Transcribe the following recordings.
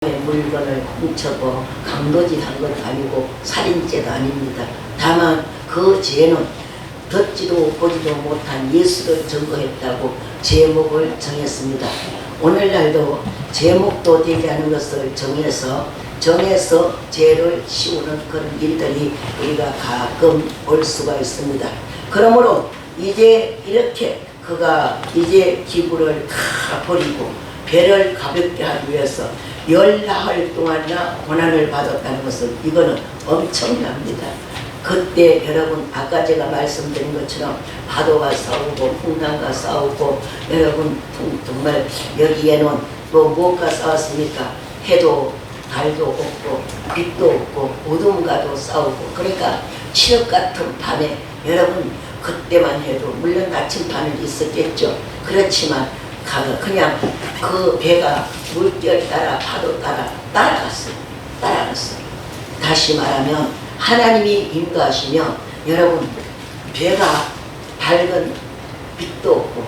물건을 훔쳐고 강도짓 한 것도 아니고 살인죄도 아닙니다. 다만 그 죄는 듣지도 보지도 못한 예수를 증거했다고 제목을 정했습니다. 오늘날도 제목도 되지 않은 것을 정해서 죄를 씌우는 그런 일들이 우리가 가끔 볼 수가 있습니다. 그러므로 이제 이렇게 그가 이제 기부를 다 버리고 배를 가볍게 하기 위해서 열나흘 동안이나 고난을 받았다는 것은 이거는 엄청납니다. 그때 여러분 아까 제가 말씀드린 것처럼 파도가 싸우고 풍랑과 싸우고 여러분 정말 여기에는 뭐가 싸웠습니까? 해도 달도 없고 빛도 없고 어둠과도 싸우고 그러니까 칠흑 같은 밤에 여러분 그때만 해도 물론 나침반은 있었겠죠. 그렇지만 그냥 그 배가 물결 따라 파도 따라 따라갔어요. 다시 말하면 하나님이 인도하시면 여러분 배가 밝은 빛도 없고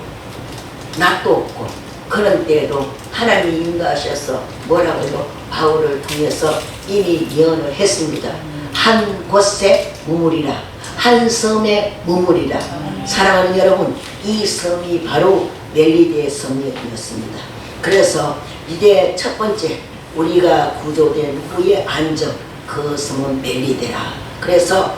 낮도 없고 그런 때에도 하나님이 인도하셔서 뭐라고요? 바울을 통해서 이미 예언을 했습니다. 한 곳에 머무리라. 한 섬에 머무리라. 사랑하는 여러분, 이 섬이 바로 멜리데의 섬이었습니다. 그래서 이제 첫 번째 우리가 구조된 후에 안적 그 섬은 멜리데라. 그래서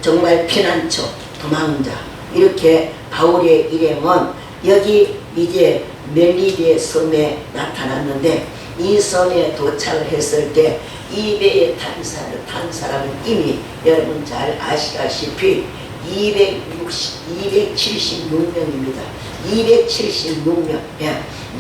정말 피난처, 도망자 이렇게 바울의 일행은 여기 이제 멜리데 섬에 나타났는데 이 섬에 도착을 했을 때 이 배에 탄 사람은 이미 여러분 잘 아시다시피 276명입니다. 276명.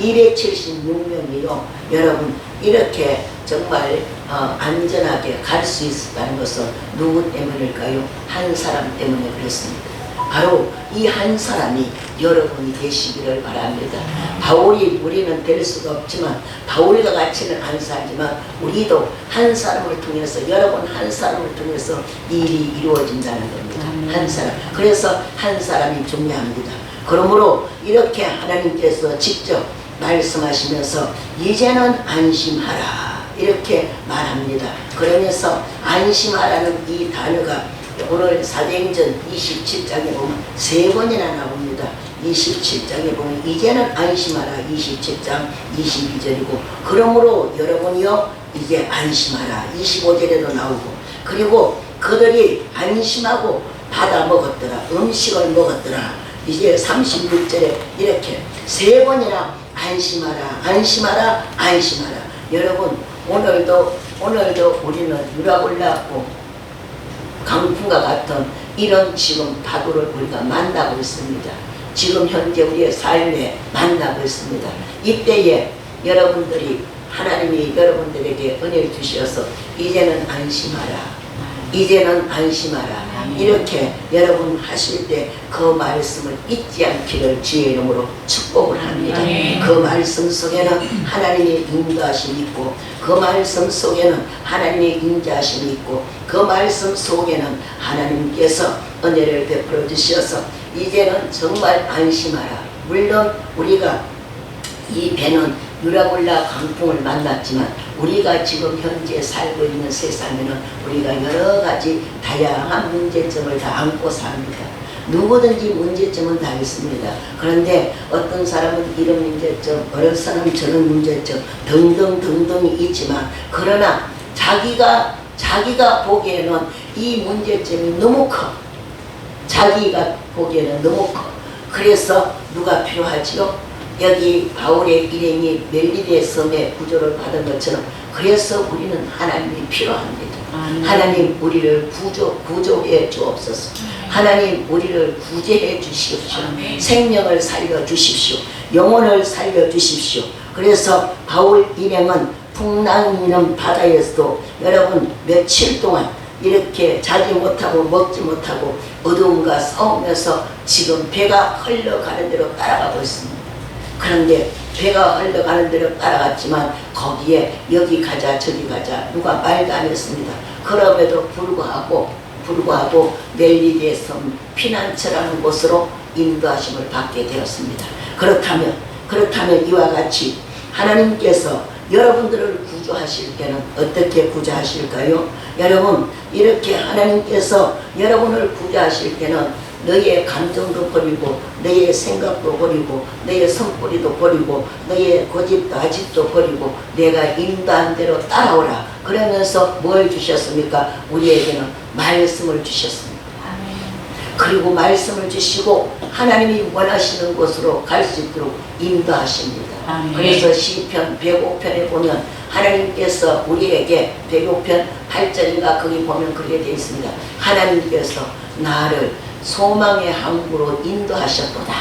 276명이요. 여러분 이렇게 정말 안전하게 갈 수 있었다는 것은 누구 때문일까요? 한 사람 때문에 그렇습니다. 바로 이 한 사람이 여러분이 되시기를 바랍니다. 바울이 우리는 될 수가 없지만 바울과 같이는 안 살지만 우리도 한 사람을 통해서 여러분 한 사람을 통해서 일이 이루어진다는 겁니다. 한 사람. 그래서 한 사람이 중요합니다. 그러므로 이렇게 하나님께서 직접 말씀하시면서 이제는 안심하라 이렇게 말합니다. 그러면서 안심하라는 이 단어가 오늘 사도행전 27장에 보면 세 번이나 나옵니다. 27장에 보면 이제는 안심하라 27장 22절이고 그러므로 여러분이요 이제 안심하라 25절에도 나오고 그리고 그들이 안심하고 받아 먹었더라 음식을 먹었더라 이제 36절에 이렇게 세 번이나 안심하라 여러분 오늘도 우리는 유라굴라고 강풍과 같은 이런 지금 파도를 우리가 만나고 있습니다. 지금 현재 우리의 삶에 만나고 있습니다. 이때에 여러분들이 하나님이 여러분들에게 은혜를 주셔서 이제는 안심하라 이렇게 여러분 하실 때 그 말씀을 잊지 않기를 주의 이름으로 축복을 합니다. 그 말씀 속에는 하나님의 인도하심이 있고 그 말씀 속에는 하나님의 인자하심이 있고 그 말씀 속에는 하나님께서 은혜를 베풀어 주셔서 이제는 정말 안심하라. 물론 우리가 이 배는 유라굴라 강풍을 만났지만 우리가 지금 현재 살고 있는 세상에는 우리가 여러 가지 다양한 문제점을 다 안고 삽니다. 누구든지 문제점은 다 있습니다. 그런데 어떤 사람은 이런 문제점, 어떤 사람은 저런 문제점 등등등등이 있지만 그러나 자기가 보기에는 이 문제점이 너무 커. 자기가 보기에는 너무 커. 그래서 누가 필요하지요? 여기 바울의 일행이 멜리데 섬의 구조를 받은 것처럼 그래서 우리는 하나님이 필요합니다. 하나님 우리를 구조해 주옵소서. 하나님 우리를 구제해 주십시오. 생명을 살려 주십시오. 영혼을 살려 주십시오. 그래서 바울 일행은 풍랑 있는 바다에서도 여러분 며칠 동안 이렇게 자지 못하고 먹지 못하고 어두움과 싸우면서 지금 배가 흘러가는 대로 따라가고 있습니다. 그런데 배가 흘러가는 대로 따라갔지만 거기에 여기 가자 저기 가자 누가 말도 안 했습니다. 그럼에도 불구하고 멜리데 섬 피난처라는 곳으로 인도하심을 받게 되었습니다. 그렇다면 이와 같이 하나님께서 여러분들을 구조하실 때는 어떻게 구조하실까요? 여러분, 이렇게 하나님께서 여러분을 구조하실 때는 너의 감정도 버리고 너의 생각도 버리고 너의 성뿌리도 버리고 너의 고집도 아집도 버리고 내가 인도한 대로 따라오라 그러면서 뭘 주셨습니까? 우리에게는 말씀을 주셨습니다. 그리고 말씀을 주시고 하나님이 원하시는 곳으로 갈 수 있도록 인도하십니다. 그래서 시편 105편에 보면 하나님께서 우리에게 105편 8절인가 거기 보면 그렇게 되어 있습니다. 하나님께서 나를 소망의 항구로 인도하셨도다.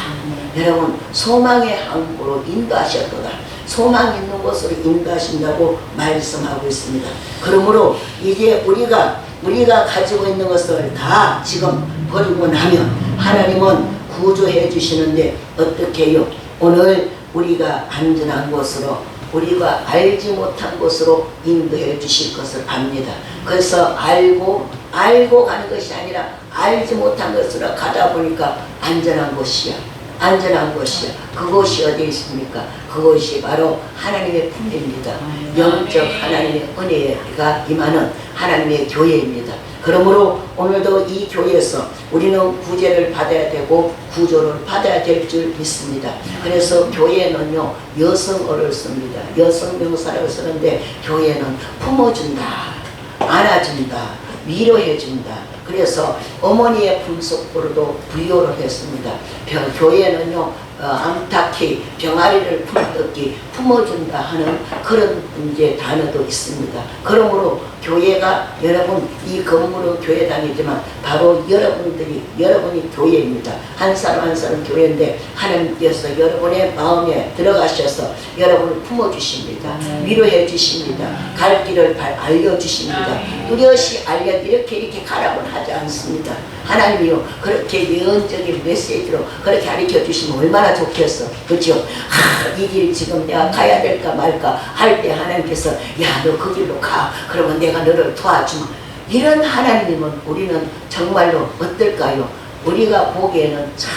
여러분, 소망의 항구로 인도하셨도다. 소망 있는 곳으로 인도하신다고 말씀하고 있습니다. 그러므로 이제 우리가 가지고 있는 것을 다 지금 버리고 나면 하나님은 구조해 주시는데 어떻게 해요? 오늘 우리가 안전한 곳으로 우리가 알지 못한 곳으로 인도해 주실 것을 압니다. 그래서 알고 가는 것이 아니라 알지 못한 것으로 가다 보니까 안전한 곳이야. 안전한 곳이야. 그곳이 어디 있습니까? 그것이 바로 하나님의 품입니다. 영적 하나님의 은혜가 임하는 하나님의 교회입니다. 그러므로 오늘도 이 교회에서 우리는 구제를 받아야 되고 구조를 받아야 될 줄 믿습니다. 그래서 교회는요, 여성어를 씁니다. 여성 명사라고 쓰는데 교회는 품어준다, 안아준다, 위로해준다. 그래서 어머니의 품속으로도 부여를 했습니다. 교회는요, 암탉히 병아리를 품듯이 품어준다 하는 그런 이제 단어도 있습니다. 그러므로 교회가 여러분 이 건물은 교회당이지만 바로 여러분이 교회입니다. 한 사람 한 사람 교회인데 하나님께서 여러분의 마음에 들어가셔서 여러분을 품어주십니다. 위로해 주십니다. 갈 길을 알려주십니다. 뚜렷이 이렇게 가라고는 하지 않습니다. 하나님이요, 그렇게 예언적인 메시지로 그렇게 가르쳐 주시면 얼마나 좋겠어. 그렇죠? 이 길 지금 내가 가야 될까 말까 할 때 하나님께서 야, 너 그 길로 가. 그러면 내가 너를 도와주마. 이런 하나님은 우리는 정말로 어떨까요? 우리가 보기에는 참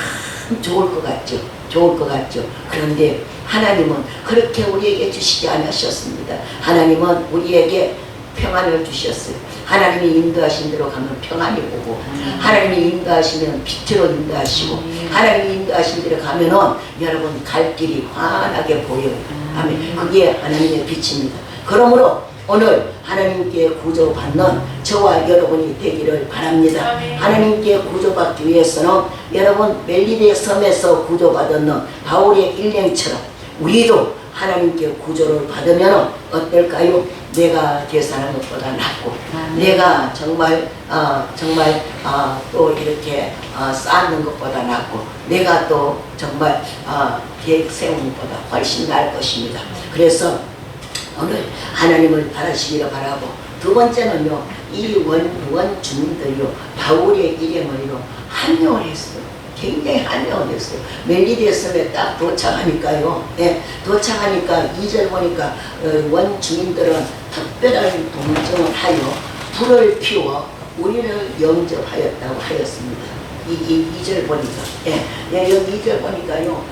좋을 것 같죠. 좋을 것 같죠. 그런데 하나님은 그렇게 우리에게 주시지 않으셨습니다. 하나님은 우리에게 평안을 주셨어요. 하나님이 인도하신 대로 가면 평안이 오고 하나님이 인도하시면 빛으로 인도하시고 하나님이 인도하신 대로 가면은 여러분 갈 길이 환하게 보여요. 아멘. 그게 하나님의 빛입니다. 그러므로 오늘 하나님께 구조받는 저와 여러분이 되기를 바랍니다. 하나님께 구조받기 위해서는 여러분 멜리데 섬에서 구조받았는 바울의 일행처럼 우리도 하나님께 구조를 받으면 어떨까요? 내가 계산한 것보다 낫고 내가 정말 또 이렇게 쌓는 것보다 낫고 내가 또 정말 계획 세우는 것보다 훨씬 나을 것입니다. 그래서 오늘 하나님을 바라시기를 바라고 두 번째는요, 이 원주민들이요 바울의 일행을요 한명을 했어요. 굉장히 한명을 했어요. 멜리데 섬에 딱 도착하니까요. 예, 도착하니까 2절 보니까 원주민들은 특별한 동정을 하여 불을 피워 우리를 영접하였다고 하였습니다. 이 2절 보니까 여기 2절 보니까요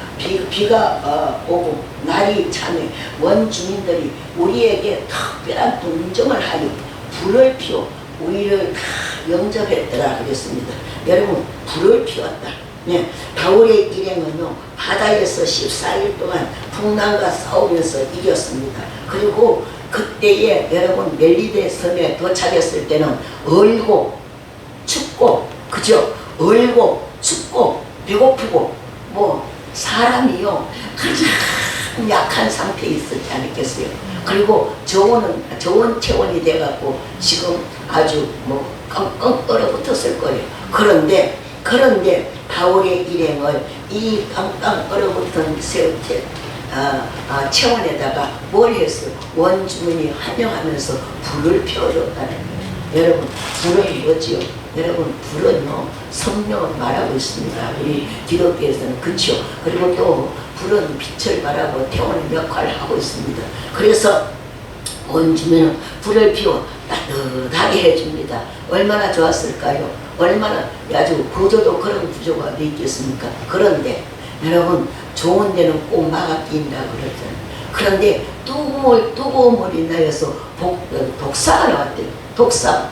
비가 오고 날이 차네 원주민들이 우리에게 특별한 동정을 하여 불을 피워 우리를 다 영접했더라 그랬습니다. 여러분 불을 피웠다. 바울의 일행은요 바다에서 14일 동안 풍랑과 싸우면서 이겼습니다. 그리고 그때에 여러분 멜리데 섬에 도착했을 때는 얼고 춥고 그죠? 얼고 춥고 배고프고 뭐 사람이요 가장 약한 상태에 있었지 않겠어요? 그리고 저온 체온이 돼갖고 지금 아주 뭐 끙끙 얼어붙었을 거예요. 그런데 바울의 일행을 이 깡깡 얼어붙은 체온에다가 뭘 했어요? 원주민이 환영하면서 불을 피워줬다는 거예요. 여러분 불은 뭐지요? 여러분 불은요 성령을 말하고 있습니다. 우리 기독교에서는 그렇죠. 그리고 또 불은 빛을 말하고 태우는 역할을 하고 있습니다. 그래서 원주민은 불을 피워 따뜻하게 해줍니다. 얼마나 좋았을까요? 얼마나 아주 구조도 그런 구조가 돼 있겠습니까? 그런데 여러분 좋은 데는 꼭 막아 끼인다고 그러잖아요. 그런데 뜨거운 인하여서 독사가 나왔대요. 독사.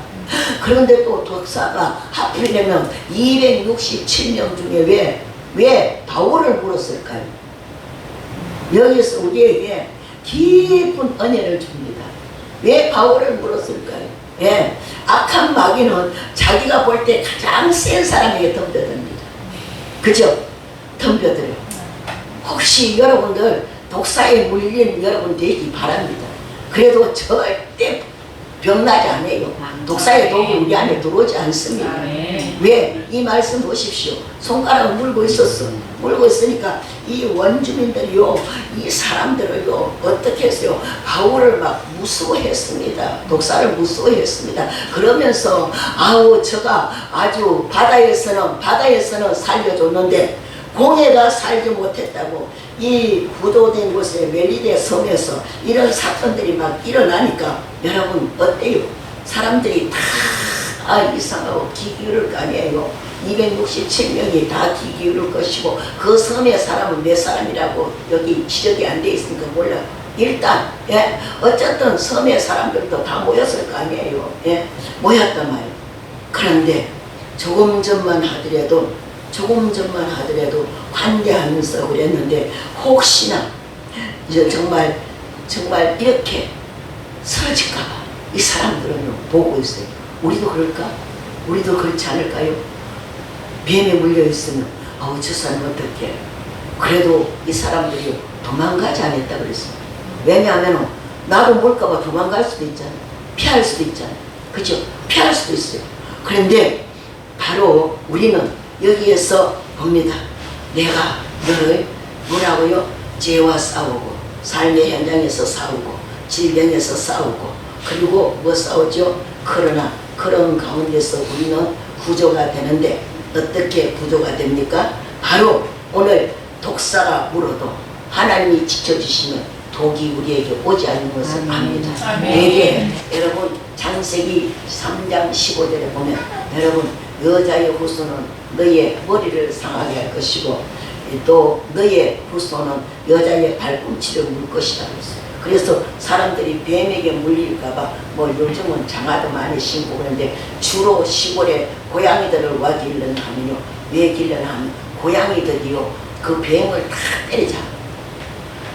그런데 또 독사가 하필이면 267명 중에 왜 바울을 물었을까요? 여기서 우리에게 깊은 은혜를 줍니다. 왜 바울을 물었을까요? 예, 악한 마귀는 자기가 볼 때 가장 센 사람에게 덤벼듭니다. 그죠? 덤벼들어요. 혹시 여러분들 독사에 물린 여러분 되기 바랍니다. 그래도 절대 병나지 않아요. 독사의 독이 우리 안에 들어오지 않습니다. 왜? 이 말씀 보십시오. 손가락을 물고 있었어. 물고 있으니까 이 원주민들이요, 이 사람들을요, 어떻게 했어요? 바울을 막 무서워했습니다. 독사를 무서워했습니다. 그러면서 아우 저가 아주 바다에서는 살려줬는데 공에가 살지 못했다고, 이 구조된 곳에 멜리데 섬에서 이런 사건들이 막 일어나니까 여러분 어때요? 사람들이 다 이상하고 귀 기울을 거 아니에요. 267명이 다 귀 기울을 것이고, 그 섬의 사람은 몇 사람이라고 여기 지적이 안 돼 있으니까 몰라요. 일단 어쨌든 섬의 사람들도 다 모였을 거 아니에요. 모였단 말이에요. 그런데 조금 전만 하더라도 관대하면서 그랬는데, 혹시나 이제 정말 이렇게 쓰러질까봐 이 사람들은 보고 있어요. 우리도 그럴까? 우리도 그렇지 않을까요? 뱀에 물려있으면 저 사람 어떡해. 그래도 이 사람들이 도망가지 않았다 그랬어요. 왜냐하면 나도 몰까봐 도망갈 수도 있잖아요. 피할 수도 있잖아요. 그죠? 피할 수도 있어요. 그런데 바로 우리는 여기에서 봅니다. 내가 너를 뭐라고요? 죄와 싸우고, 삶의 현장에서 싸우고, 질병에서 싸우고, 그리고 뭐 싸우죠? 그러나 그런 가운데서 우리는 구조가 되는데, 어떻게 구조가 됩니까? 바로 오늘 독사가 물어도 하나님이 지켜주시면 독이 우리에게 오지 않는 것을 압니다. 내게 여러분 창세기 3장 15절에 보면, 여러분 여자의 후손은 너의 머리를 상하게 할 것이고, 또 너의 후손은 여자의 발꿈치를 물 것이다 그랬어요. 그래서 사람들이 뱀에게 물릴까봐 뭐 요즘은 장화도 많이 신고 그러는데, 주로 시골에 고양이들을 와 길러나 하면요, 왜 길러나 하면 고양이들이요 그 뱀을 다 때려잡아.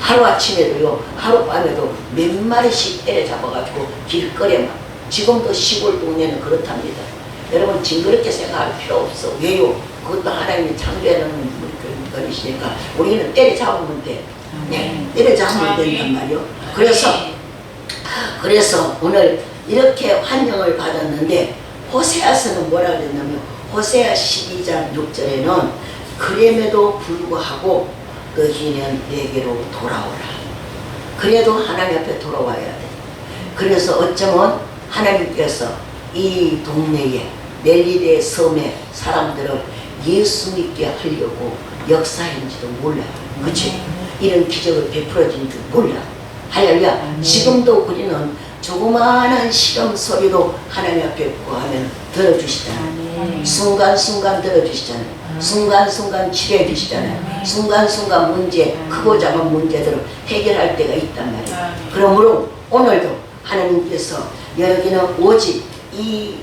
하루아침에도요, 하룻밤에도 몇 마리씩 때려잡아가지고 길거리에 막, 지금도 시골 동네는 그렇답니다. 여러분 징그럽게 생각할 필요 없어. 왜요? 그것도 하나님이 창조해놓은 것이니까 우리는 때려잡으면 돼. 때려잡으면 된단 말이요. 그래서 오늘 이렇게 환영을 받았는데, 호세아서는 뭐라 그랬냐면, 호세아 12장 6절에는 그럼에도 불구하고 너희는 내게로 돌아오라. 그래도 하나님 앞에 돌아와야 돼. 그래서 어쩌면 하나님께서 이 동네에 멜리데 섬의 사람들을 예수 믿게 하려고 역사인지도 몰라요. 그치? 이런 기적을 베풀어진 줄 몰라. 할렐루야. 지금도 우리는 조그마한 시험 소리도 하나님 앞에 구하면 들어주시잖아요. 순간순간 들어주시잖아요. 순간순간 치료해 주시잖아요. 순간순간 문제, 크고 작은 문제들을 해결할 때가 있단 말이에요. 그러므로 오늘도 하나님께서 여기는 오직 이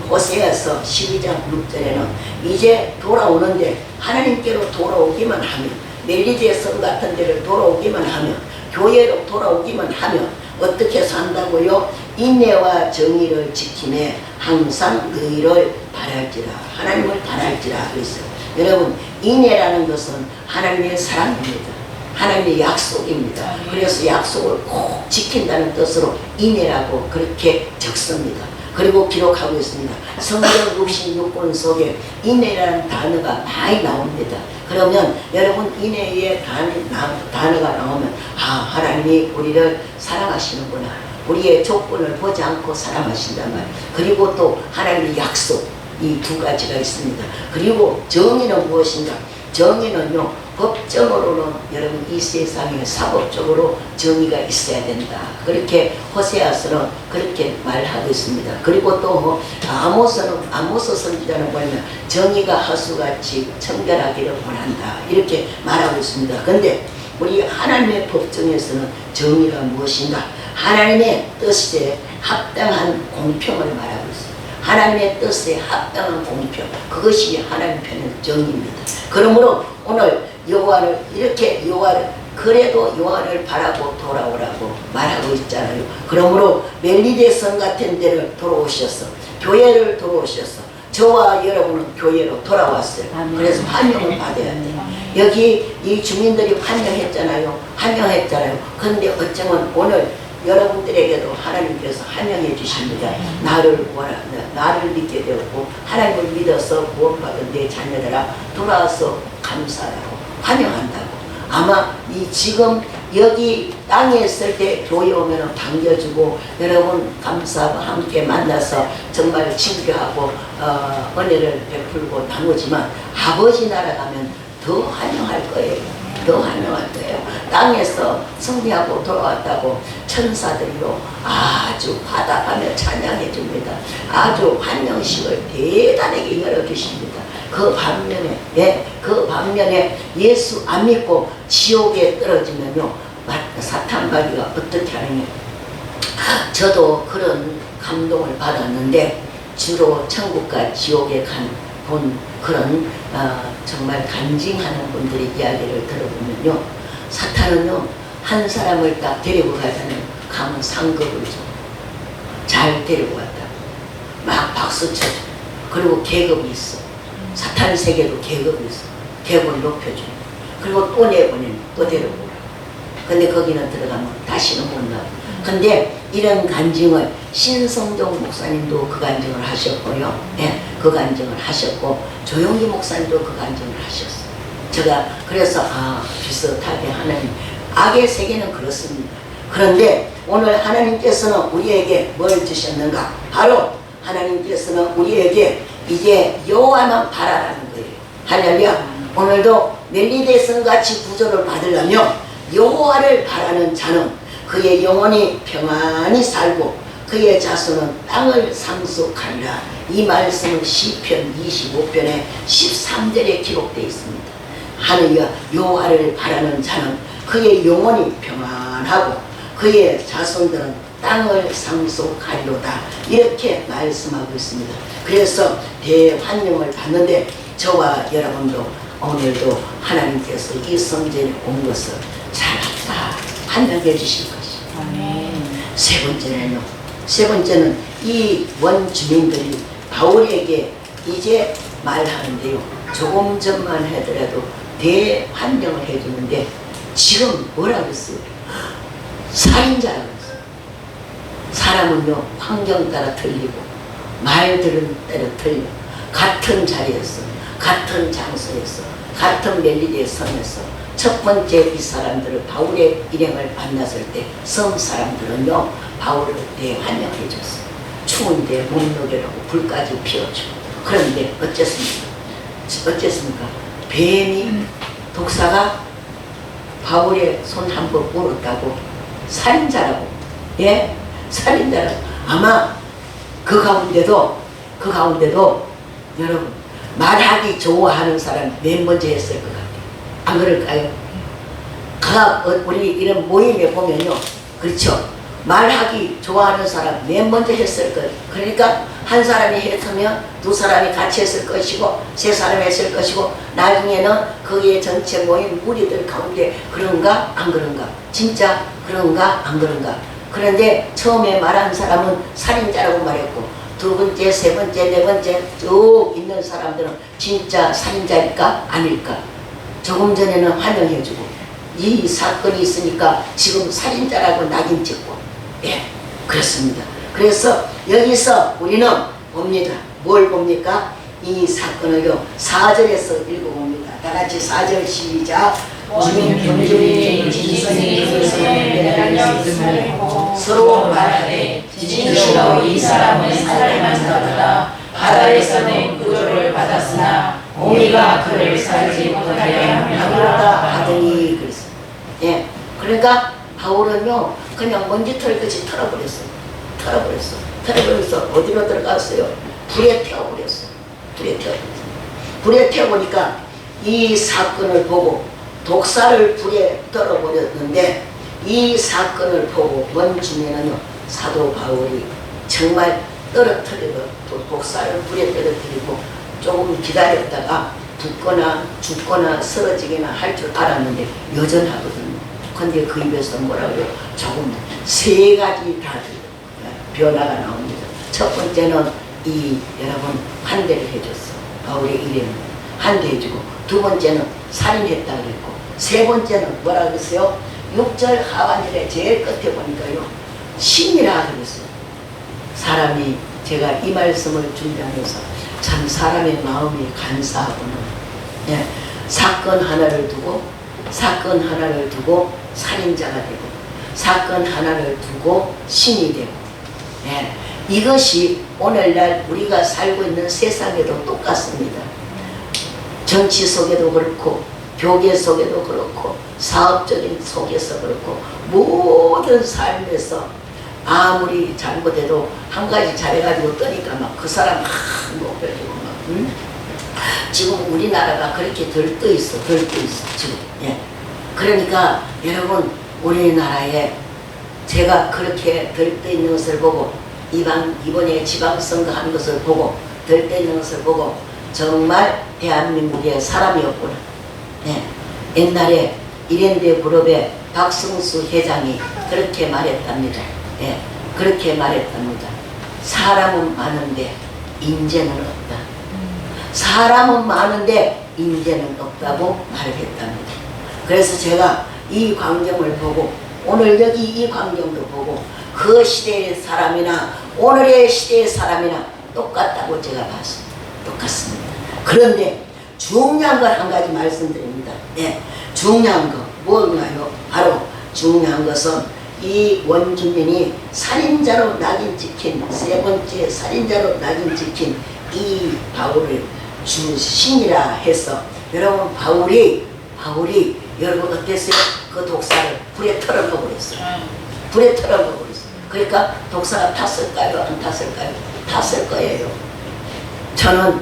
호세아서 12장 6절에는 이제 돌아오는데, 하나님께로 돌아오기만 하면, 멜리데 섬 같은 데를 돌아오기만 하면, 교회로 돌아오기만 하면 어떻게 산다고요? 인내와 정의를 지킴에 항상 너희를 바랄지라, 하나님을 바랄지라 그랬어요. 여러분 인내라는 것은 하나님의 사랑입니다. 하나님의 약속입니다. 그래서 약속을 꼭 지킨다는 뜻으로 인내라고 그렇게 적습니다. 그리고 기록하고 있습니다. 성경 66권 속에 인내라는 단어가 많이 나옵니다. 그러면 여러분 인내의 단어가 나오면 하나님이 우리를 사랑하시는구나, 우리의 조건을 보지 않고 사랑하신단 말이에요. 그리고 또 하나님의 약속, 이 두 가지가 있습니다. 그리고 정의는 무엇인가? 정의는요, 법정으로는 여러분 이 세상에 사법적으로 정의가 있어야 된다. 그렇게 호세아서는 그렇게 말하고 있습니다. 그리고 또 아모스 선지자는 보면 정의가 하수같이 청결하기를 원한다. 이렇게 말하고 있습니다. 근데 우리 하나님의 법정에서는 정의가 무엇인가? 하나님의 뜻에 합당한 공평을 말하고 있습니다. 하나님의 뜻에 합당한 공평, 그것이 하나님 편의 정의입니다. 그러므로 오늘 여호와를 이렇게 그래도 여호와를 바라고 돌아오라고 말하고 있잖아요. 그러므로 멜리데성 같은 데를 돌아오셨어. 교회를 돌아오셨어. 저와 여러분은 교회로 돌아왔어요. 그래서 환영을 받아야 돼요. 여기 이 주민들이 환영했잖아요. 그런데 어쩌면 오늘 여러분들에게도 하나님께서 환영해 주십니다. 나를 믿게 되었고 하나님을 믿어서 구원받은 내 자녀들아 돌아와서 감사하고 환영한다고. 아마 이 지금 여기 땅에 있을 때 교회 오면 반겨주고 여러분 감사하고 함께 만나서 정말 친교하고 은혜를 베풀고 나누지만 아버지 나라 가면 더 환영할 거예요. 더 환영할 거예요. 땅에서 승리하고 돌아왔다고 천사들이요 아주 화답하며 찬양해 줍니다. 아주 환영식을 대단하게 열어주십니다. 그 반면에 예수 안 믿고 지옥에 떨어지면요 사탄마귀가 어떻게 하느냐. 저도 그런 감동을 받았는데 주로 천국과 지옥에 본 그런 정말 간증하는 분들의 이야기를 들어보면요 사탄은요 한 사람을 딱 데리고 가자면 가면 상급을 줘. 잘 데리고 갔다. 막 박수 쳐줘. 그리고 계급이 있어. 사탄 세계도 계급이 있어. 계급을 높여줘요. 그리고 또 내보내면 또 데리고 오라. 근데 거기는 들어가면 다시는 못 나와. 근데 이런 간증을 신성종 목사님도 그 간증을 하셨고요. 예, 그 간증을 하셨고 조용기 목사님도 그 간증을 하셨어요. 제가 그래서 비슷하게 하나님 악의 세계는 그렇습니다. 그런데 오늘 하나님께서는 우리에게 뭘 주셨는가? 바로 하나님께서는 우리에게 이제 여호와만 바라라는 거예요. 할렐루야. 오늘도 멜리데성 같이 구조를 받으려면 여호와를 바라는 자는 그의 영혼이 평안히 살고 그의 자손은 땅을 상속하리라. 이 말씀은 시편 25편의 13절에 기록되어 있습니다. 하늘이여 여호와를 바라는 자는 그의 영혼이 평안하고 그의 자손들은 땅을 상속하리로다. 이렇게 말씀하고 있습니다. 그래서 대환영을 받는데 저와 여러분도 오늘도 하나님께서 이 성전에 온 것을 잘했다 환영해 주실 것이에요. 세 번째는 이 원주민들이 바울에게 이제 말하는데요. 조금 전만 하더라도 대환영을 해주는데 지금 뭐라고 했어요? 살인자라고 했어요. 사람은요 환경 따라 틀리고 말들은 따라 틀려. 같은 자리에서 같은 장소에서 같은 멜리데의 성에서 첫 번째 이 사람들을 바울의 일행을 만났을 때 성 사람들은요 바울을 대환영해 줬어요. 추운데 못 녹여라고 불까지 피워주고. 그런데 어쨌습니까? 뱀이 독사가 바울의 손 한 번 물었다고 살인자라고. 예? 살인자라고. 아마 그 가운데도 여러분 말하기 좋아하는 사람 맨 먼저 했을 것 같아요. 안 그럴까요? 우리 이런 모임에 보면요 그렇죠. 말하기 좋아하는 사람 맨 먼저 했을 거예요. 그러니까 한 사람이 했으면 두 사람이 같이 했을 것이고 세 사람이 했을 것이고 나중에는 거기에 전체 모임 무리들 가운데 그런가 안 그런가 진짜 그런가 안 그런가. 그런데 처음에 말한 사람은 살인자라고 말했고 두 번째, 세 번째, 네 번째 쭉 있는 사람들은 진짜 살인자일까 아닐까. 조금 전에는 환영해주고 이 사건이 있으니까 지금 살인자라고 낙인 찍고. 예, 그렇습니다. 그래서 여기서 우리는 봅니다. 뭘 봅니까? 이 사건을요 4절에서 읽어봅니다. 다같이 4절 시작. 주민 경주의 지지선이 서로 말하되 진실로 이 사람은 살아만 자다. 바다에서는 구조를 받았으나 공의가 그를 살지 못하게 하노라 하더니 그랬어요. 예, 그러니까 바울은요 그냥 먼지털같이 털어버렸어요. 어디로 들어갔어요? 불에 태워버렸어요. 불에 태워보니까 이 사건을 보고 독사를 불에 떨어버렸는데 이 사건을 보고 원중에는요 사도 바울이 정말 떨어뜨리고 또 독사를 불에 떨어뜨리고 조금 기다렸다가 붓거나 죽거나 쓰러지거나 할 줄 알았는데 여전하거든요. 근데 그 입에서 뭐라고요? 조금 세 가지 다 변화가 나옵니다. 첫 번째는 이 여러분 환대를 해줬어. 바울의 이름을 환대해주고, 두 번째는 살인했다 그랬고, 세 번째는 뭐라 그랬어요? 6절 하반절에 제일 끝에 보니까요 신이라 그랬어요. 사람이, 제가 이 말씀을 준비하면서 참 사람의 마음이 간사하구나. 예, 사건 하나를 두고 살인자가 되고, 사건 하나를 두고 신이 되고, 예, 이것이 오늘날 우리가 살고 있는 세상에도 똑같습니다. 정치 속에도 그렇고 교계 속에도 그렇고 사업적인 속에서 그렇고 모든 삶에서 아무리 잘못해도 한 가지 잘해가지고 떠니까 막 그 사람 막 높여지고 막 지금 우리나라가 그렇게 들떠 있어 지금. 예. 그러니까 여러분 우리나라에 제가 그렇게 들떠 있는 것을 보고 이번에 지방선거 한 것을 보고 들떠 있는 것을 보고 정말 대한민국에 사람이 없구나. 예. 옛날에 이랜드 그룹의 박승수 회장이 그렇게 말했답니다. 예. 그렇게 말했답니다. 사람은 많은데 인재는 없다. 사람은 많은데 인재는 없다고 말을 했답니다. 그래서 제가 이 광경을 보고 오늘 여기 이 광경도 보고 그 시대의 사람이나 오늘의 시대의 사람이나 똑같다고 제가 봤습니다. 똑같습니다. 그런데 중요한 걸 한 가지 말씀드립니다. 예, 중요한 거 뭔가요? 바로 중요한 것은 이 원주민이 살인자로 낙인 찍힌 세 번째 살인자로 낙인 찍힌 이 바울을 주신이라 해서 여러분 바울이 여러분 어땠어요? 그 독사를 불에 털어먹어버렸어요. 불에 털어먹어버렸어요. 그러니까 독사가 탔을까요? 안 탔을까요? 탔을 거예요. 저는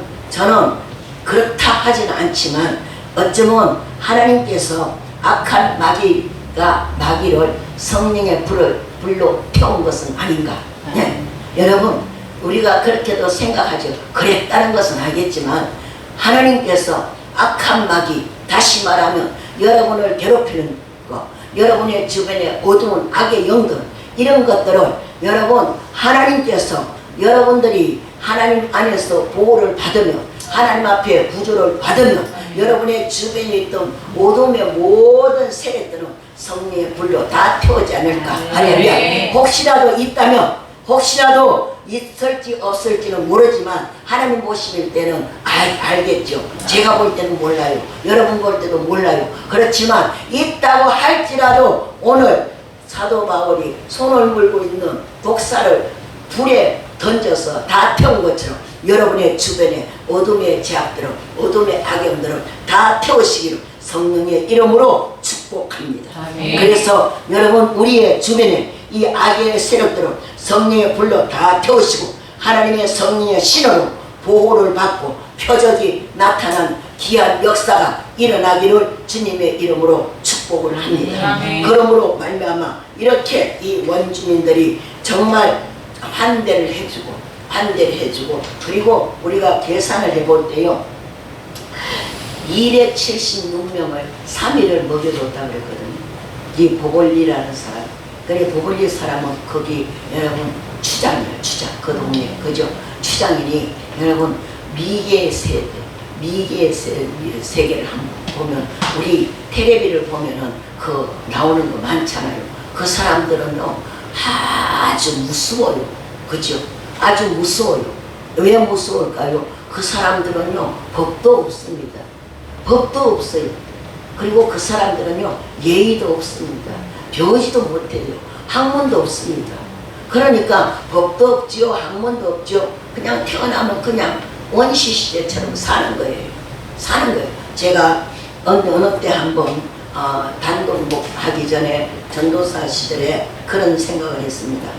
그렇다 하지는 않지만 어쩌면 하나님께서 악한 마귀를 성령의 불로 태운 것은 아닌가. 네. 여러분 우리가 그렇게도 생각하죠. 그랬다는 것은 알겠지만 하나님께서 악한 마귀, 다시 말하면 여러분을 괴롭히는 것, 여러분의 주변에 어두운 악의 영들, 이런 것들을 여러분 하나님께서 여러분들이 하나님 안에서 보호를 받으며 하나님 앞에 구조를 받으며 여러분의 주변에 있던 어둠의 모든 세력들은 성령의 불로 다 태우지 않을까. 할렐루야. 혹시라도 있다면, 혹시라도 있을지 없을지는 모르지만 하나님 보실 때는 알겠죠. 제가 볼 때는 몰라요. 여러분 볼 때도 몰라요. 그렇지만 있다고 할지라도 오늘 사도 바울이 손을 물고 있는 독사를 불에 던져서 다 태운 것처럼 여러분의 주변에 어둠의 제약들은, 어둠의 악영들은 다 태우시기를 성령의 이름으로 축복합니다. 아멘. 그래서 여러분 우리의 주변에 이 악의 세력들은 성령의 불로 다 태우시고 하나님의 성령의 신호로 보호를 받고 표적이 나타난 귀한 역사가 일어나기를 주님의 이름으로 축복을 합니다. 아멘. 그러므로 말미암아 이렇게 이 원주민들이 정말 환대를 해주고 그리고 우리가 계산을 해볼 때요 276명을 3일을 먹여줬다고 그랬거든요. 이 보골리라는 사람. 그래 보골리 사람은 거기 여러분 추장이에요. 추장. 그 동네 그죠? 추장이니 여러분 미개의 세계를 한번 보면 우리 텔레비를 보면은 그 나오는 거 많잖아요. 그 사람들은요 아주 무서워요. 그죠? 아주 무서워요. 왜 무서울까요? 그 사람들은요 법도 없습니다. 법도 없어요. 그리고 그 사람들은요 예의도 없습니다. 배우지도 못해요. 학문도 없습니다. 그러니까 법도 없지요, 학문도 없죠. 그냥 태어나면 그냥 원시시대처럼 사는 거예요. 제가 어느 때 한번 단독 하기 전에 전도사 시절에 그런 생각을 했습니다.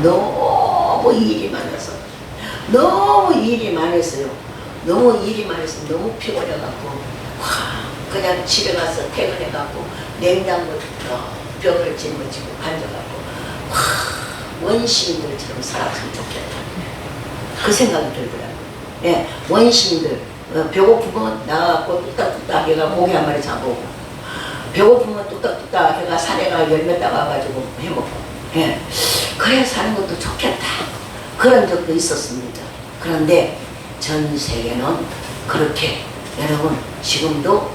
너무 일이 많았어요. 너무 피곤해갖고 그냥 집에 가서 퇴근해갖고 냉장고 벽을 짊어지고 앉아갖고 원시인들처럼 살았으면 좋겠다. 그 생각이 들더라고요. 예, 원시인들 배고프면 나가고 뚝딱뚝딱 해가 고기 한 마리 잡아오고, 배고프면 뚝딱뚝딱 해가 산에 가 열매 따가가지고 해먹고, 예, 그래 사는 것도 좋겠다. 그런 적도 있었습니다. 그런데 전 세계는 그렇게 여러분 지금도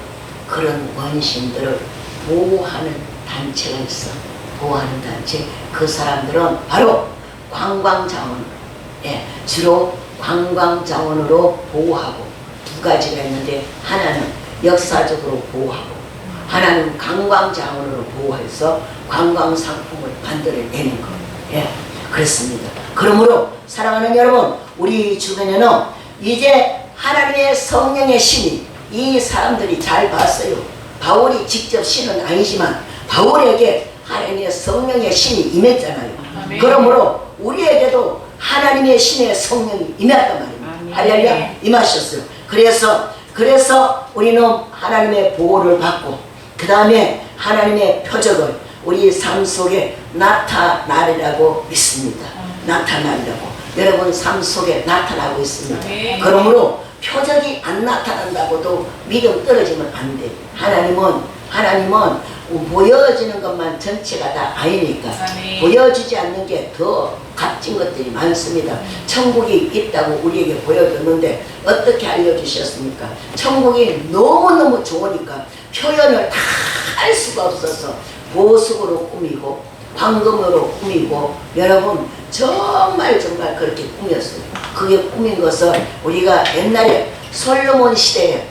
그런 원시인들을 보호하는 단체가 있어. 보호하는 단체. 그 사람들은 바로 관광자원, 예, 주로 관광자원으로 보호하고, 두 가지가 있는데 하나는 역사적으로 보호하고 하나는 관광자원으로 보호해서 관광상품을 만들어내는 거. 예, 그렇습니다. 그러므로 사랑하는 여러분, 우리 주변에는 이제 하나님의 성령의 신이, 이 사람들이 잘 봤어요. 바울이 직접 신은 아니지만 바울에게 하나님의 성령의 신이 임했잖아요. 아멘. 그러므로 우리에게도 하나님의 신의 성령이 임했단 말이에요. 할렐루야, 임하셨어요. 그래서 우리는 하나님의 보호를 받고, 그 다음에 하나님의 표적을 우리 삶 속에 나타나리라고 믿습니다. 나타나리라고. 여러분 삶 속에 나타나고 있습니다. 그러므로 표적이 안 나타난다고도 믿음 떨어지면 안 돼. 하나님은 보여지는 것만 전체가 다 아니니까 보여지지 않는 게 더 값진 것들이 많습니다. 천국이 있다고 우리에게 보여줬는데 어떻게 알려주셨습니까? 천국이 너무너무 좋으니까 표현을 다 할 수가 없어서 보석으로 꾸미고 황금으로 꾸미고, 여러분 정말 그렇게 꾸몄어요. 그게 꾸민 것을 우리가 옛날에 솔로몬 시대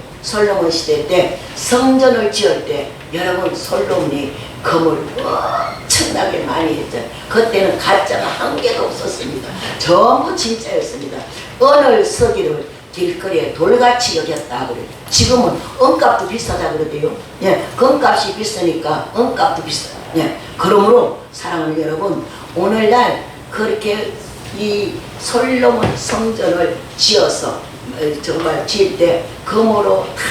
때 성전을 지을 때 여러분 솔로몬이 금을 엄청나게 많이 했잖아요. 그때는 가짜가 한 개도 없었습니다. 전부 진짜였습니다. 은을 서기를 길거리에 돌같이 여겼다 그래요. 지금은 은값도 비싸다 그러대요. 예, 금값이 비싸니까 은값도 비싸. 예, 그러므로 사랑하는 여러분, 오늘날 그렇게 이 솔로몬 성전을 지어서 정말 지을 때 금으로 다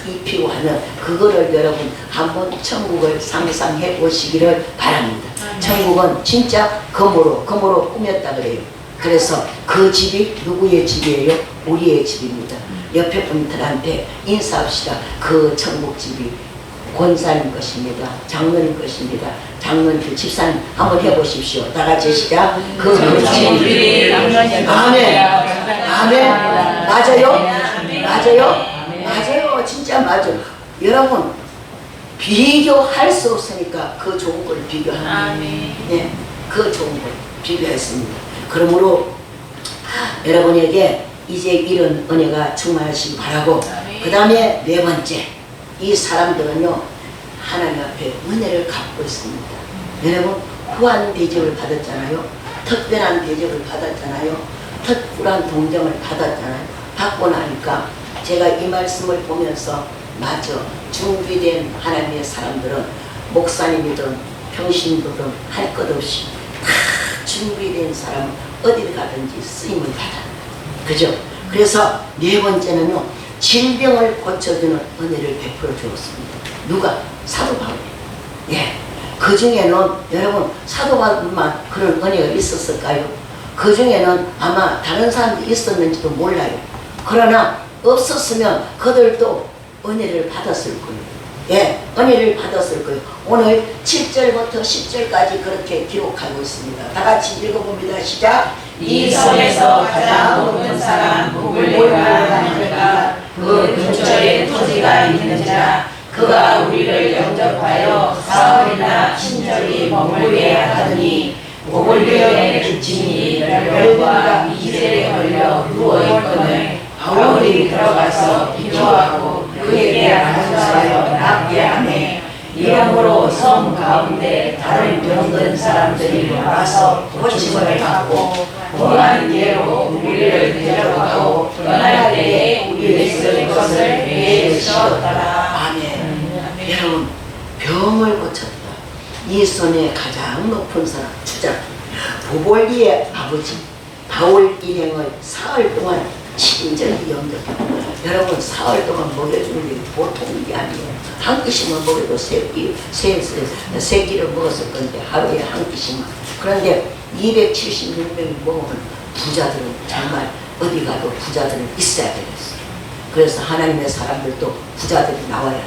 입히고 하는 그거를 여러분 한번 천국을 상상해 보시기를 바랍니다. 천국은 진짜 금으로 꾸몄다 그래요. 그래서 그 집이 누구의 집이에요? 우리의 집입니다. 옆에 분들한테 인사합시다. 그 천국집이 권사님 것입니다. 장로님 것입니다. 장로님, 집사님 한번 해보십시오. 다 같이 시작. 그 집이 아멘. 아멘. 맞아요. 진짜 맞아요. 여러분 비교할 수 없으니까 그 좋은 걸 비교합니다. 네, 그 좋은 걸 비교했습니다. 그러므로 여러분에게 이제 이런 은혜가 충만하시기 바라고, 그 다음에 네 번째, 이 사람들은요 하나님 앞에 은혜를 갖고 있습니다. 여러분 후한 대접을 받았잖아요. 특별한 대접을 받았잖아요. 특별한 동정을 받았잖아요. 받고 나니까 제가 이 말씀을 보면서 맞아, 준비된 하나님의 사람들은 목사님이든 평신도든 할 것 없이 다 준비된 사람은 어디를 가든지 쓰임을 받아. 그죠? 그래서 네 번째는요, 질병을 고쳐주는 은혜를 베풀어 주었습니다. 누가? 사도 바울이. 예. 그 중에는 여러분 사도 바울만 그런 은혜가 있었을까요? 그 중에는 아마 다른 사람도 있었는지도 몰라요. 그러나 없었으면 그들도 은혜를 받았을 거예요. 예, 은혜를 받았을 거예요. 오늘 7절부터 10절까지 그렇게 기록하고 있습니다. 다 같이 읽어봅니다. 시작. 이 성에서 가장 높은 사람 구글레가 그 근처에 토지가 있는지라 그가 우리를 영접하여 사흘이나 친절히 머물게 하더니 고글리온의 기침이 열과 이질에 걸려 누워있거늘 바울이 들어가서 기도하고 그에게 안수하여 낫게 하네. 이러므로 섬 가운데 다른 병든 사람들이 와서 고침을 받고 원한 예로 우리를 데려가고 떠날 때에 우리를 쓸 것을 배에 씌웠더라. 아멘. 여러분 병을 고쳤다. 이 손에 가장 높은 사람 주작 보볼리의 아버지 바울 일행을 사흘 동안 친절히 영접하고 여러분 사흘 동안 먹여주는 게 보통 게 아니에요. 한 끼씩만 먹여도 세 끼를 먹었을 건데 하루에 한 끼씩만. 그런데 276명이 먹으면 부자들은 정말 어디 가도 부자들은 있어야 되겠어요. 그래서 하나님의 사람들도 부자들이 나와야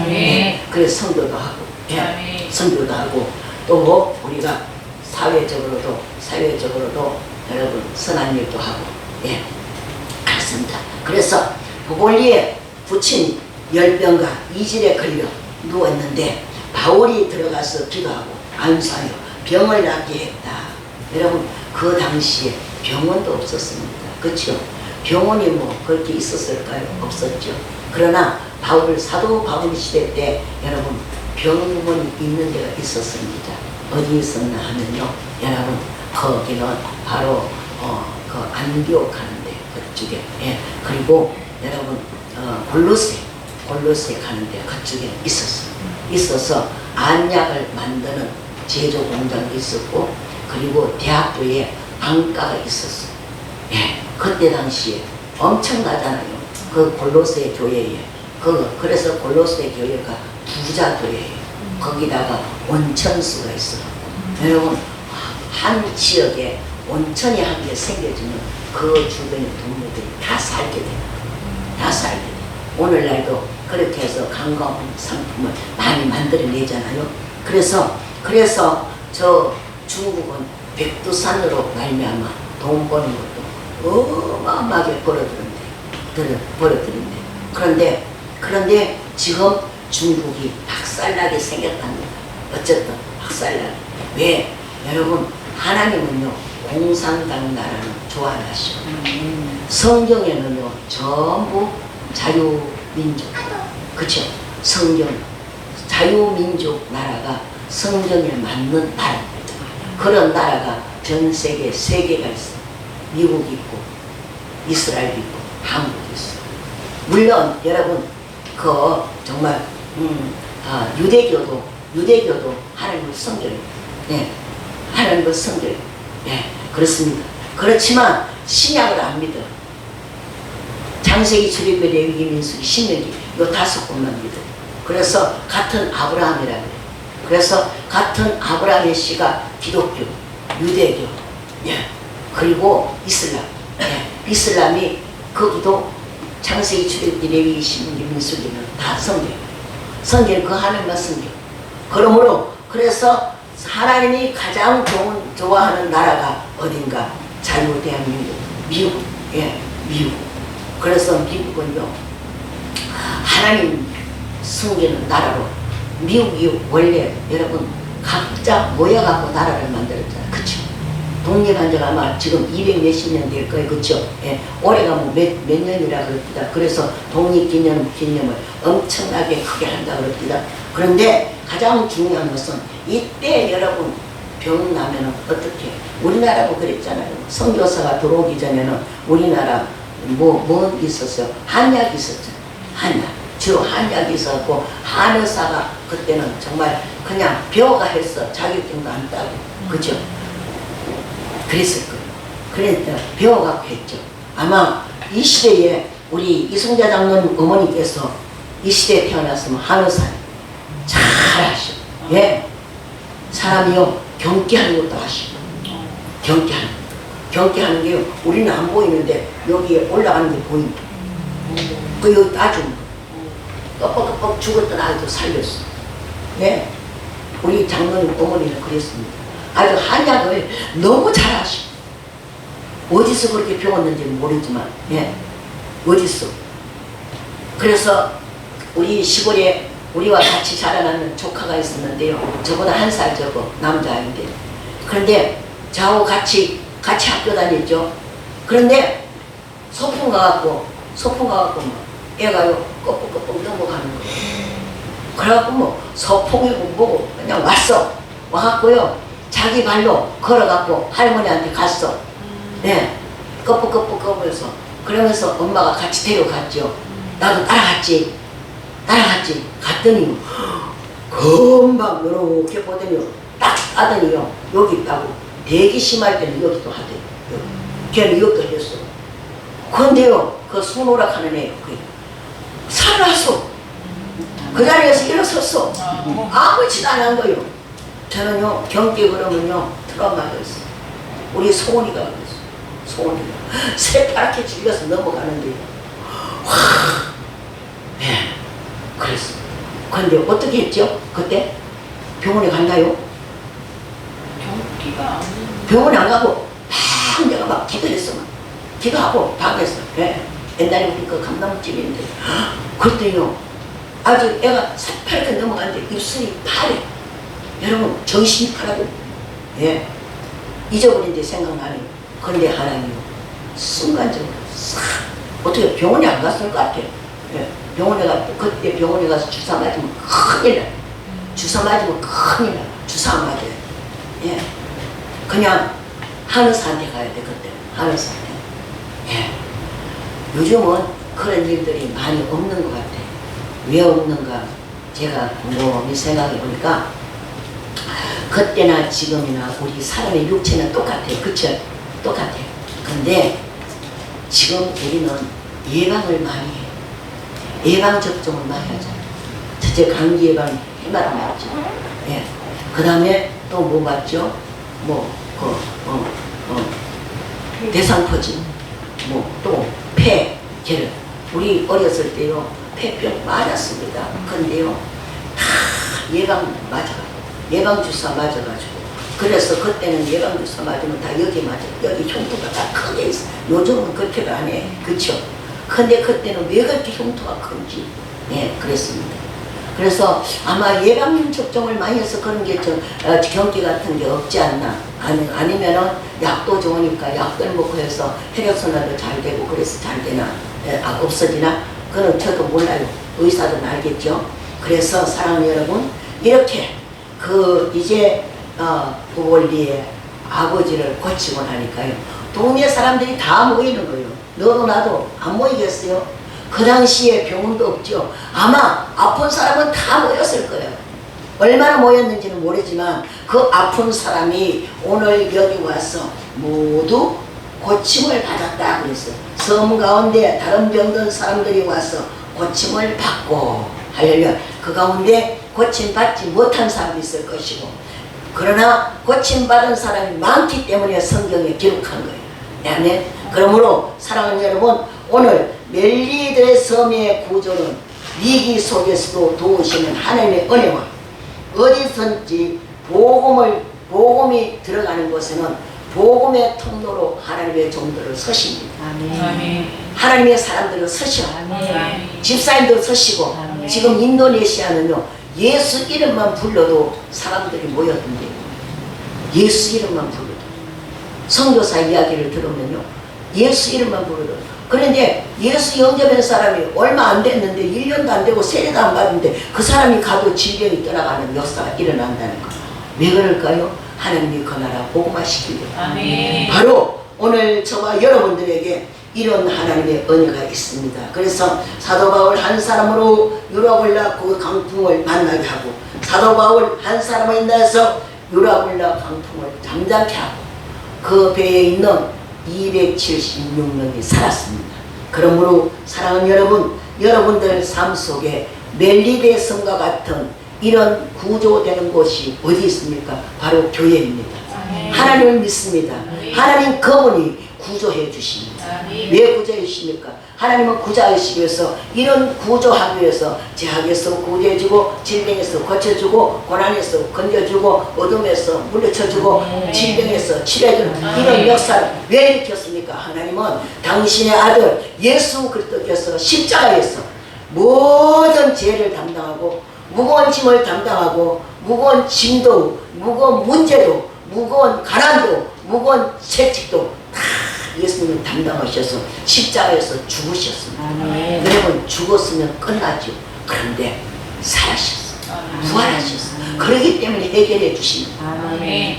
돼. 그래서 선교도 하고, 선교도 하고 또 뭐 우리가 사회적으로도 여러분 선한 일도 하고, 그렇습니다. 그래서 복원리에 붙인 열병과 이질에 걸려 누웠는데 바울이 들어가서 기도하고 안수하여 병을 낫게 했다. 여러분 그 당시에 병원도 없었습니다. 그렇죠? 병원이 뭐 그렇게 있었을까요? 없었죠. 그러나 사도 바울 시대 때 여러분 병원이 있는 데가 있었습니다. 어디 있었나 하면요, 여러분 거기는 바로 그 안디옥 가는데 그쪽에, 그리고 여러분 골로새 가는데 그쪽에 있어서 안약을 만드는 제조 공장도 있었고, 그리고 대학교에 안과가 있었어요. 그때 당시에 엄청나잖아요. 그 골로새 교회에. 그래서 골로새 교회가 부자 교회예요. 거기다가 온천수가 있어요. 여러분 한 지역에 온천이 한 개 생겨지면 그 주변의 동료들이 다 살게 돼요. 다 살게 돼요. 오늘날도 그렇게 해서 관광 상품을 많이 만들어내잖아요. 그래서 저 중국은 백두산으로 말미암아 돈 버는 것도 어마어마하게 벌어들인대. 그런데 지금 중국이 박살나게 생겼답니다. 어쨌든 박살나게. 왜? 여러분 하나님은요 공산당 나라는 좋아하시고 성경에는요 전부 자유민족, 그쵸? 성경 자유민족 나라가 성경에 맞는 나라입니다. 그런 나라가 전 세계가 있어요. 미국이 있고 이스라엘이 있고 한국이 있어요. 물론 여러분 그 정말 유대교도 하나님을 섬겨요. 하나님을 섬겨요. 그렇습니다. 그렇지만 신약을 안 믿어. 창세기, 출애굽기, 레위기, 민수기, 신명기 요 5권만 믿어. 그래서 같은 아브라함이라고 해요. 그래서 같은 아브라함의 씨가 기독교, 유대교, 그리고 이슬람. 이슬람이 거기도 창세기, 출애굽기, 레위기, 신명기, 민수기는 다 섬겨요. 성경 그 하나님만 섬겨. 그러므로 그래서 하나님이 가장 좋아하는 나라가 어딘가? 자유대한민국, 미국. 미국. 그래서 미국은요 하나님 숨기는 나라로, 미국이 원래 여러분 각자 모여갖고 나라를 만들었잖아요. 그쵸? 독립한 지가 아마 지금 200 몇십 년 될 거예요. 그쵸? 올해가 뭐 몇 년이라 그럽니다. 그래서 독립기념을 엄청나게 크게 한다 그럽니다. 그런데 가장 중요한 것은 이때 여러분 병 나면은 어떻게, 우리나라도 그랬잖아요. 선교사가 들어오기 전에는 우리나라 뭐 있었어요? 한약이 있었잖아요. 한약. 주로 한약이 있었고, 한의사가 그때는 정말 그냥 배워가 했어. 자격증도 안 따고. 그죠? 그랬을 거예요. 그러니까 배워갖고 했죠. 아마 이 시대에 우리 이성자 장로님 어머니께서 이 시대에 태어났으면 한의사 잘하셔. 사람이요 경계하는 것도 하시고, 경계하는 게요 우리는 안 보이는데 여기에 올라가는 게 보인다. 그 여기 따주는 거. 껍벅 죽었던 아이도 살렸어. 우리 장로님 어머니는 그랬습니다. 아주 한약을 너무 잘하시고, 어디서 그렇게 배웠는지는 모르지만 어디서. 그래서 우리 시골에 우리와 같이 자라나는 조카가 있었는데요. 저보다 1살 적어, 남자인데. 그런데 저하고 같이 학교 다녔죠. 그런데 소풍 가갖고 애가요 껍벅 넘어가는 거예요. 그래갖고 뭐 소풍이고 뭐고 그냥 와갖고요 자기 발로 걸어갖고 할머니한테 갔어. 껍벅해서 그러면서 엄마가 같이 데려갔죠. 나도 따라갔지. 갔더니 금방 이렇게 보더니요 딱 하더니요 여기 있다고. 대기 심할 때는 여기도 하대요. 걔는 이것도 했어. 그런데요, 그 손오락하는 애요. 살아서 그 자리에서 일어섰어. 아무렇지도 않은 거요. 저는요, 경기 그러면요, 트라우마가 있어. 우리 소원이가 그랬어. 소원이가 새파랗게 질려서 넘어가는데요. 네, 그랬어. 그런데 어떻게 했죠? 그때 병원에 갔나요? 병원에 안 가고 막 내가 막 기도했어. 막. 기도하고 방에서. 네. 옛날에 우리 그 감나무집인데 그때요, 아주 애가 새파랗게 넘어가는데 입술이 파래. 여러분, 정신이 파라고. 예. 잊어버린 데 생각나네요. 그런데 하나님요, 순간적으로 싹, 어떻게 병원에 안 갔을 것 같아요. 예. 병원에 갔을 때, 그때 병원에 가서 주사 맞으면 큰일 나요. 주사 맞으면 큰일 나요. 주사 맞아요. 예. 그냥 한의사한테 가야 돼, 그때. 한의사한테. 예. 요즘은 그런 일들이 많이 없는 것 같아요. 왜 없는가? 제가 곰곰이 생각해 보니까 그때나 지금이나 우리 사람의 육체는 똑같아요. 그쵸? 똑같아요. 근데 지금 우리는 예방을 많이 해요. 예방접종을 많이 하잖아요. 첫째 감기 예방 해마라 맞죠? 예. 그 다음에 또 뭐 맞죠? 대상포진, 또 폐, 결핵. 우리 어렸을 때요, 폐병 맞았습니다. 근데요, 다 예방 맞아가지고, 예방주사 맞아가지고. 그래서 그때는 예방주사 맞으면 다 여기 맞아. 여기 흉터가 다 크게 있어. 요즘은 그렇게도 안 해. 그쵸? 근데 그때는 왜 그렇게 흉터가 큰지. 예, 그랬습니다. 그래서 아마 예방접종을 많이 해서 그런 게 좀 경기 같은 게 없지 않나. 아니면은 약도 좋으니까 약들 먹고 해서 혈액순환도 잘 되고 그래서 잘 되나, 없어지나? 그건 저도 몰라요. 의사들은 알겠죠. 그래서 사랑하는 여러분, 이렇게 이제 부월리에 아버지를 고치고 나니까요, 동네 사람들이 다 모이는 거예요. 너도 나도 안 모이겠어요? 그 당시에 병원도 없죠. 아마 아픈 사람은 다 모였을 거예요. 얼마나 모였는지는 모르지만 그 아픈 사람이 오늘 여기 와서 모두 고침을 받았다 그랬어요. 섬 가운데 다른 병든 사람들이 와서 고침을 받고, 할렐루야. 그 가운데 고침받지 못한 사람이 있을 것이고, 그러나 고침받은 사람이 많기 때문에 성경에 기록한 거예요. 아멘. 그러므로 사랑하는 여러분, 오늘 멜리들의 섬의 구조는 위기 속에서도 도우시는 하나님의 은혜와 어디선지 복음이 들어가는 곳에는 복음의 통로로 하나님의 종들을 서십니다. 아멘. 하나님의 사람들을 서셔. 아멘. 집사님도 서시고. 아멘. 지금 인도네시아는요, 예수 이름만 불러도 사람들이 모였던데요. 예수 이름만 불러도. 선교사 이야기를 들으면요, 예수 이름만 불러도. 그런데 예수 영접한 사람이 얼마 안 됐는데 1년도 안 되고 세례도 안 받는데 그 사람이 가도 질병이 떠나가는 역사가 일어난다는 거. 왜 그럴까요? 하나님이 그 나라 복음화시키고. 아멘. 바로 오늘 저와 여러분들에게 이런 하나님의 은혜가 있습니다. 그래서 사도 바울 한 사람으로 유락을 낳고 강풍을 만나게 하고, 사도 바울 한 사람을 인도해서 유락을 낳고 강풍을 잠잠케 하고, 그 배에 있는 276명이 살았습니다. 그러므로 사랑하는 여러분, 여러분들 삶 속에 멜리데 섬과 같은 이런 구조되는 곳이 어디 있습니까? 바로 교회입니다. 하나님을 믿습니다. 하나님 그분이 구조해 주십니다. 왜 구조해 주십니까? 하나님은 구조하시기 위해서, 이런 구조하기 위해서 제약에서 구제해주고, 질병에서 고쳐주고, 고난에서 건져주고, 어둠에서 물리쳐주고, 질병에서 치료해주는 이런 역사를 왜 일으켰습니까? 하나님은 당신의 아들 예수 그리스도께서 십자가에서 모든 죄를 담당하고, 무거운 짐을 담당하고, 무거운 짐도, 무거운 문제도, 무거운 가난도, 무거운 채찍도 다 예수님은 담당하셔서 십자가에서 죽으셨습니다. 여러분, 죽었으면 끝났죠. 그런데 살아셨어요. 부활하셨어요. 그렇기 때문에 해결해 주십니다.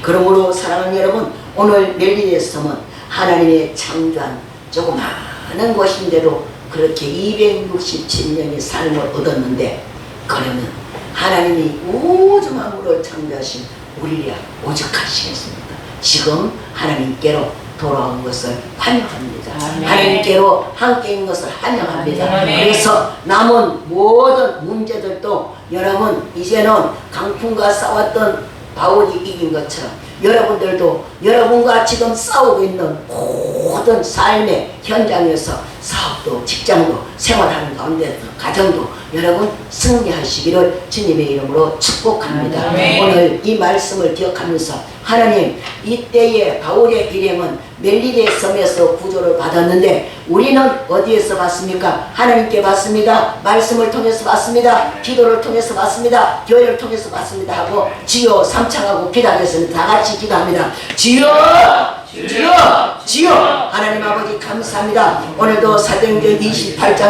그러므로 사랑하는 여러분, 오늘 멜리의 섬은 하나님의 창조한 조그마한 곳인데도 그렇게 267년의 삶을 얻었는데, 그러면 하나님이 우주 만물을 창조하신 우리야 오죽하시겠습니까? 지금 하나님께로 돌아온 것을 환영합니다. 아멘. 하나님께로 함께 있는 것을 환영합니다. 아멘. 그래서 남은 모든 문제들도 여러분 이제는 강풍과 싸웠던 바울이 이긴 것처럼 여러분들도 여러분과 지금 싸우고 있는 모든 삶의 현장에서 사업도 직장도 생활하는 가운데 가정도 여러분 승리하시기를 주님의 이름으로 축복합니다. 아멘. 오늘 이 말씀을 기억하면서 하나님 이때의 바울의 일행은 멜리데 섬에서 구조를 받았는데 우리는 어디에서 받습니까? 하나님께 받습니다. 말씀을 통해서 받습니다. 기도를 통해서 받습니다. 교회를 통해서 받습니다 하고 주여 삼창하고 기도하겠습니다. 다 같이 기도합니다. 주여 주여 주여 하나님 아버지 감사합니다. 오늘도 사도행전 28장에